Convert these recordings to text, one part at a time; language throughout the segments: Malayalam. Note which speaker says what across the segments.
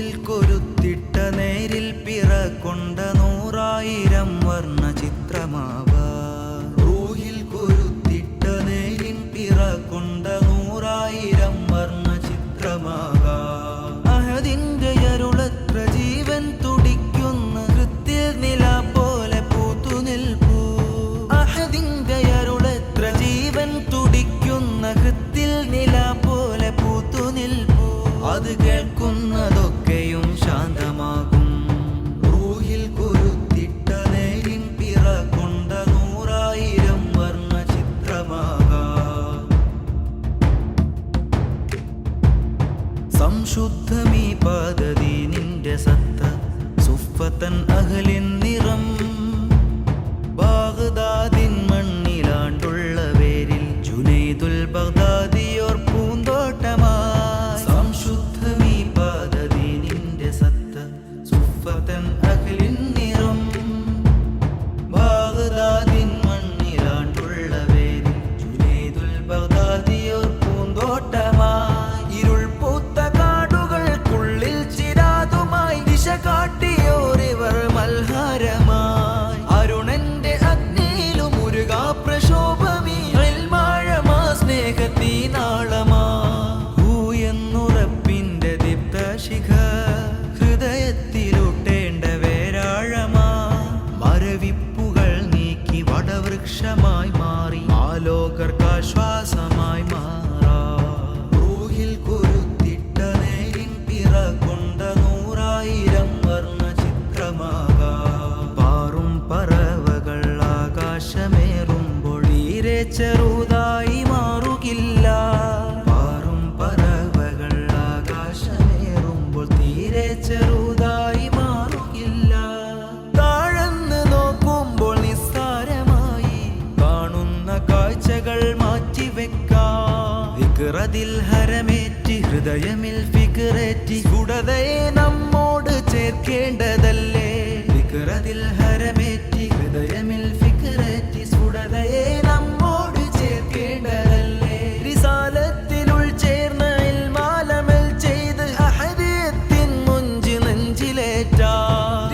Speaker 1: റൂഹിൽ കൊരുത്തിട്ട നേരിൽ പിറകൊണ്ട 100,000 വർണ്ണ ചിത്രമാവാ. റൂഹിൽ കൊരുത്തിട്ട നേരിൽ പിറകൊണ്ട 100,000 വർണ്ണ ചിത്രമാകാ. അഹദിന്റെ അരുളത്ര ജീവൻ തുടിക്കുന്ന കൃത്യ നില പോലെ പൂത്തു നിൽപ്പൂ. അഹദിന്റെ അരുളത്ര ജീവൻ തുടിക്കുന്ന കൃത്തിൽ നില പോലെ പൂത്തു നിൽപ്പൂ. അത് കേൾക്കുന്നതൊക്കെയും ശാന്തമാകും. റൂഹിൽ കൊരുത്തിട്ട നേരിൻ പിറകൊണ്ട 100,000 വർണ്ണ ചിത്രമാകാം. സംശുദ്ധമീ പദ്ധതി നിന്റെ സത്ത സുഫത്തൻ അഹലിൻ നിറം. ബാഗ്ദാദിൻ മണ്ണിലാണ്ടുള്ള പേരിൽ ജുനൈദുൽ ബഗ്ദാദിയോർ പൂന്തോട്ടമായി. സംശുദ്ധമീ പദ്ധതി നിന്റെ സത്ത സുഫത്തൻ അഹലിൻ നിറം. ബാഗ്ദാദിൻ മണ്ണിലാണ്ടുള്ള പേരിൽ ജുനൈദുൽ ബഗ്ദാദിയോർ പൂന്തോട്ടമായി. ഇരുൾ പൂത്ത കാടുകൾക്കുള്ളിൽ ചിരാതുമായി ദിശ കാട്ടിയോരിവർ മൽഹാരമായി. അരുണന്റെ അഗ്നിയിലും മുരുകാ പ്രശോഭമീ ഇൽമാഴമാ സ്നേഹത്തീനാളമാ. എന്നുറപ്പിന്റെ ദീപ്തശിഖ ഹൃദയത്തിലൂട്ടേണ്ട വേരാഴമാ. മരവിപ്പുകൾ നീക്കി വടവൃക്ഷമായി മാറി ആലോകർക്കാശ്വാസമായി മാറാ. റൂഹിൽ കൊരുത്തിട്ട നേരിൻ പിറകൊണ്ട 100,000 വർണ്ണ ചിത്രമാകാ. പാറും പറവകൾ ആകാശമേറുമ്പോൾ ഈരെ ചെറുതായി മാറുകില്ല. പാറും പറവകൾ ആകാശമേറുമ്പോൾ തീരെ ചെറുതായി മാറുകില്ല. താഴന്ന് നോക്കുമ്പോൾ നിസ്സാരമായി കാണുന്ന കാഴ്ചകൾ മാറ്റിവെക്കാം. ഫിക്റതിൽ ഹരമേറ്റി ഹൃദയമിൽ ഫിക്റേറ്റി ഗുഡതയെ നമ്മോട് ചേർക്കേണ്ടതല്ലേ. ഫിക്റതിൽ ഹരമേറ്റി ഹൃദയമിൽ ഫിക്റേറ്റി സ്ഫുടതയെ നമ്മോട് ചേർക്കേണ്ടതല്ലേ. റിസാലത്തിൽ ഉൾച്ചേർന്ന ഇൽമാലമൽ ചെയ്ത് അഹദിയത്തിൻ മുഞ്ച് നെഞ്ചിലേറ്റാ.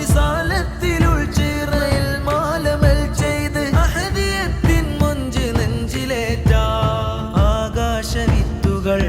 Speaker 1: റിസാലത്തിൽ ഉൾച്ചേർന്ന ഇൽമാലമൽ ചെയ്ത് അഹദിയത്തിൻ മുഞ്ച് നെഞ്ചിലേറ്റാ. ആകാശവിത്തുകൾ